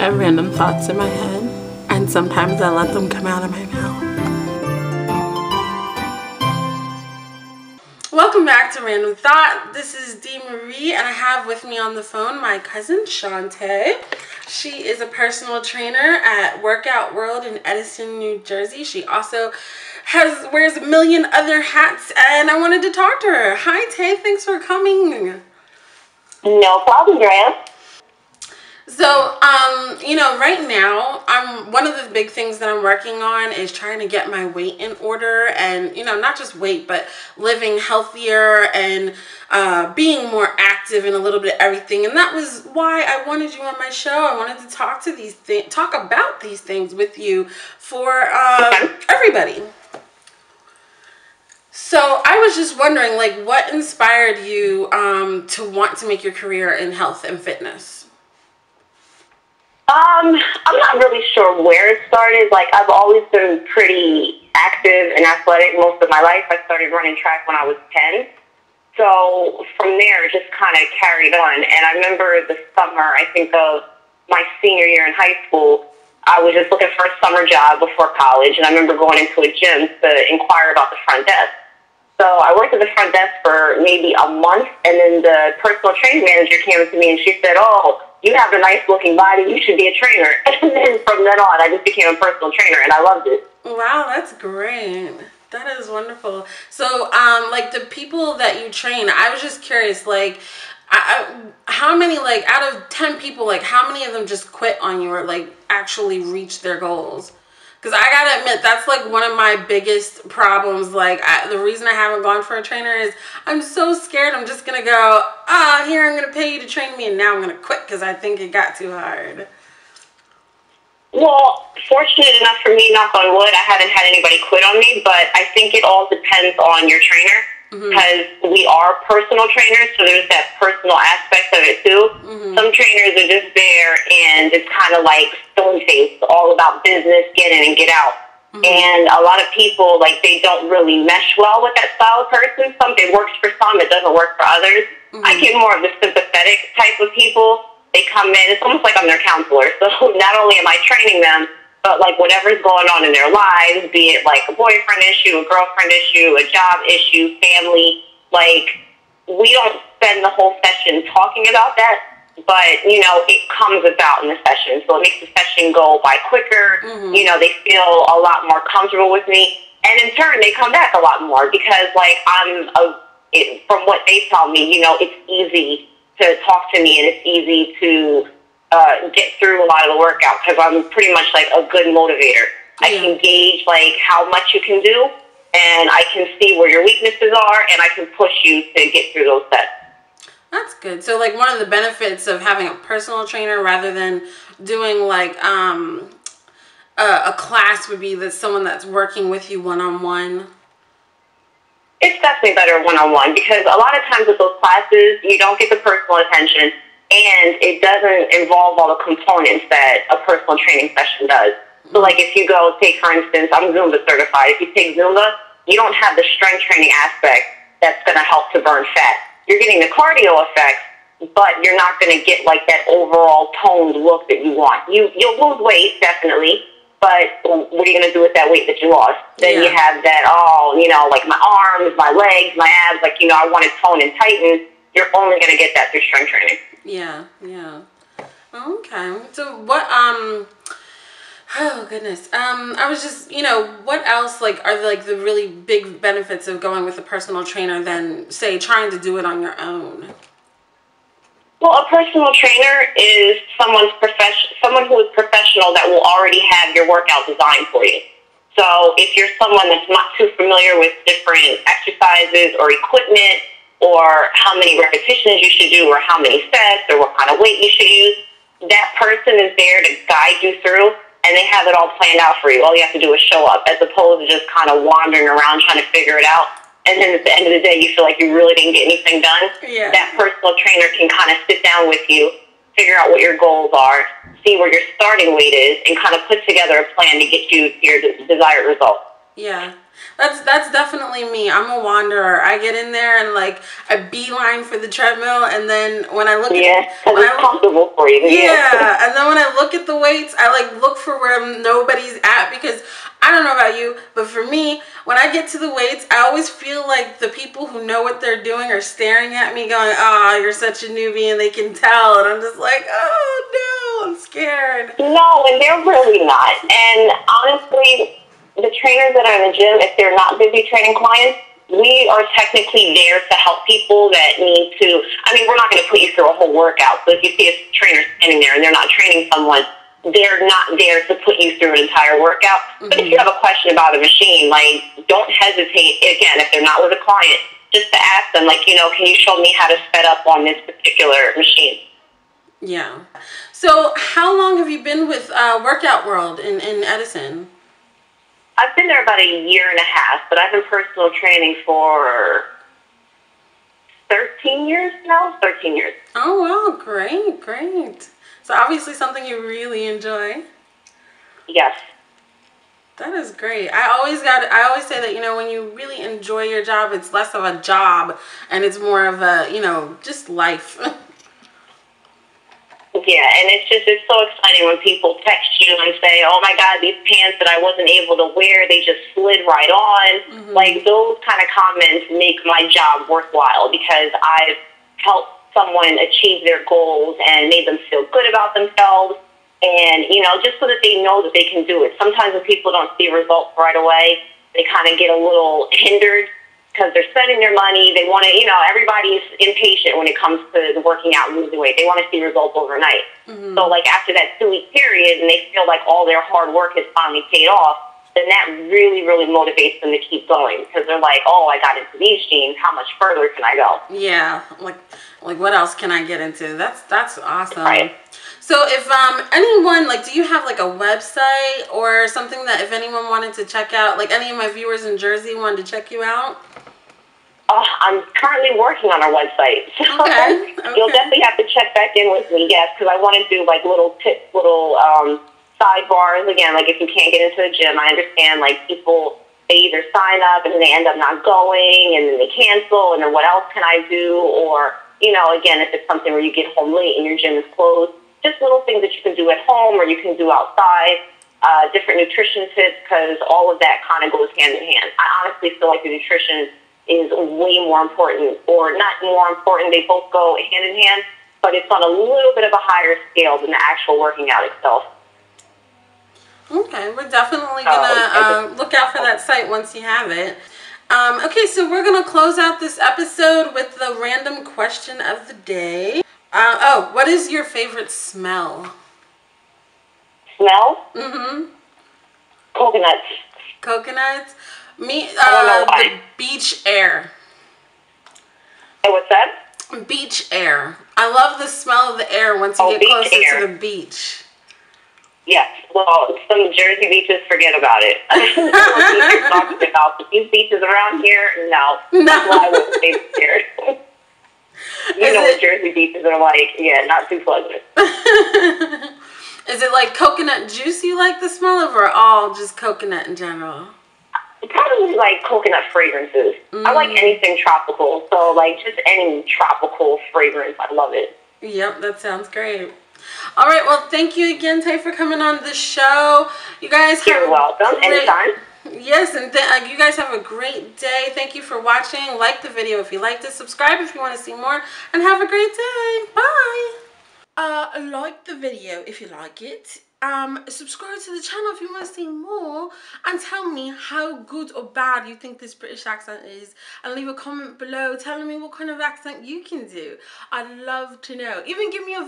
I have random thoughts in my head, and sometimes I let them come out of my mouth. Welcome back to Random Thought. This is Dee Marie, and I have with me on the phone my cousin Shantae. She is a personal trainer at Workout World in Edison, New Jersey. She also wears a million other hats, and I wanted to talk to her. Hi, Tay. Thanks for coming. No problem, Drea. So, right now, one of the big things that I'm working on is trying to get my weight in order, and, not just weight, but living healthier and being more active in a little bit of everything. And that was why I wanted you on my show. I wanted to talk about these things with you for everybody. So I was just wondering, what inspired you to want to make your career in health and fitness? I'm not really sure where it started. I've always been pretty active and athletic most of my life. I started running track when I was 10. So from there, it just kind of carried on. And I remember the summer, I think of my senior year in high school, I was just looking for a summer job before college. And I remember going into a gym to inquire about the front desk. So I worked at the front desk for maybe a month. And then the personal training manager came to me and she said, "Oh, you have a nice looking body, you should be a trainer." And then from then on, I just became a personal trainer, and I loved it. Wow, that's great. That is wonderful. So, the people that you train, I was just curious, how many, out of 10 people, how many of them just quit on you or, actually reach their goals? Because I gotta admit, that's one of my biggest problems. The reason I haven't gone for a trainer is I'm so scared I'm just gonna go, here, I'm gonna pay you to train me, and now I'm gonna quit because I think it got too hard. Well, fortunate enough for me, knock on wood, I haven't had anybody quit on me, but I think it all depends on your trainer. Because we are personal trainers, so there's that personal aspect of it too. Some trainers are just there, and it's kind of like stone-faced, all about business, get in and get out. And a lot of people, they don't really mesh well with that style of person. It works for some, it doesn't work for others. I get more of the sympathetic type of people. They come in, it's almost like I'm their counselor. So not only am I training them, but whatever's going on in their lives, be it a boyfriend issue, a girlfriend issue, a job issue, family, we don't spend the whole session talking about that, but it comes about in the session. So it makes the session go by quicker. They feel a lot more comfortable with me, and in turn they come back a lot more because from what they tell me, it's easy to talk to me and it's easy to get through a lot of the workout because I'm pretty much a good motivator. Yeah. I can gauge how much you can do, and I can see where your weaknesses are, and I can push you to get through those sets. That's good. So one of the benefits of having a personal trainer rather than doing a class would be that someone that's working with you one-on-one. It's definitely better one-on-one because a lot of times with those classes, you don't get the personal attention. And it doesn't involve all the components that a personal training session does. So if you go take, for instance, I'm Zumba certified. If you take Zumba, you don't have the strength training aspect that's going to help to burn fat. You're getting the cardio effects, but you're not going to get that overall toned look that you want. You'll lose weight, definitely, but what are you going to do with that weight that you lost? Then you have that, my arms, my legs, my abs, I want it toned and tightened. You're only going to get that through strength training. Yeah. Okay. So what, oh goodness. I was just, what else, are the really big benefits of going with a personal trainer than, say, trying to do it on your own? Well, a personal trainer is someone who is professional that will already have your workout designed for you. So if you're someone that's not too familiar with different exercises or equipment, or how many repetitions you should do, or how many sets, or what kind of weight you should use, that person is there to guide you through, and they have it all planned out for you. All you have to do is show up, as opposed to just kind of wandering around trying to figure it out. And then at the end of the day, you feel like you really didn't get anything done. Yeah. That personal trainer can kind of sit down with you, figure out what your goals are, see where your starting weight is, and kind of put together a plan to get you to your desired result. Yeah. That's definitely me. I'm a wanderer. I get in there and like I beeline for the treadmill, and then when I look because it's comfortable for you. Yeah, and then when I look at the weights, I like look for where nobody's at, because I don't know about you, but for me, when I get to the weights, I always feel like the people who know what they're doing are staring at me going, "Oh, you're such a newbie," and they can tell, and I'm just like, "Oh no, I'm scared." No, and they're really not. And honestly, the trainers that are in the gym, if they're not busy training clients, we are technically there to help people that need to. I mean, we're not going to put you through a whole workout. So if you see a trainer standing there and they're not training someone, they're not there to put you through an entire workout. But if you have a question about a machine, like, don't hesitate. Again, if they're not with a client, just to ask them, like, can you show me how to set up on this particular machine? Yeah. So how long have you been with Workout World in Edison? I've been there about a year and a half, but I've been personal training for 13 years now. 13 years. Oh, wow. Great, great. So obviously something you really enjoy. Yes. That is great. I always say that, when you really enjoy your job, it's less of a job and it's more of a, just life. Yeah, and it's so exciting when people text you and say, "Oh my God, these pants that I wasn't able to wear, they just slid right on." Mm-hmm. Like, those kind of comments make my job worthwhile, because I've helped someone achieve their goals and made them feel good about themselves, and just so that they know that they can do it. Sometimes when people don't see results right away, they kind of get a little hindered, because they're spending their money. They want to, everybody's impatient when it comes to working out and losing weight. They want to see results overnight. Mm-hmm. So, like, after that 2-week period, and they feel like all their hard work has finally paid off, then that really, really motivates them to keep going, because they're like, "Oh, I got into these jeans. How much further can I go?" Yeah, like what else can I get into? That's awesome. Right. So if anyone, like, do you have like a website or something that if anyone wanted to check out, like any of my viewers in Jersey wanted to check you out? I'm currently working on our website. So okay. You'll definitely have to check back in with me, yes, because I want to do like little tips, little sidebars. Again, like, if you can't get into the gym, I understand, like, people, they either sign up and then they end up not going, and then they cancel, and then what else can I do? Or, again, if it's something where you get home late and your gym is closed, just little things that you can do at home or you can do outside, different nutrition tips, because all of that kind of goes hand in hand. I honestly feel like the nutrition is way more important, or not more important, they both go hand in hand, but it's on a little bit of a higher scale than the actual working out itself. Okay, we're definitely gonna look out for that site once you have it. Okay, so we're gonna close out this episode with the random question of the day. What is your favorite smell? Smell? Mm-hmm. Coconuts. Coconuts? Me, the beach air. Hey, what's that? Beach air. I love the smell of the air once you get closer to the beach. Yes. Well, some Jersey beaches, forget about it. You're talking about these beaches around here, no. That's why I wouldn't stay here. What Jersey beaches are like. Yeah, not too pleasant. Is it like coconut juice you like the smell of, or all just coconut in general? Probably like coconut fragrances. I like anything tropical, so like just any tropical fragrance, I love it. Yep, that sounds great. All right, well, thank you again, Tay, for coming on the show. You guys You're welcome. Anytime. Yes, and you guys have a great day. Thank you for watching. Like the video if you liked it. Subscribe if you want to see more, and have a great day. Bye. Like the video if you like it. Subscribe to the channel if you want to see more, and tell me how good or bad you think this British accent is, and leave a comment below telling me what kind of accent you can do. I'd love to know. Even give me a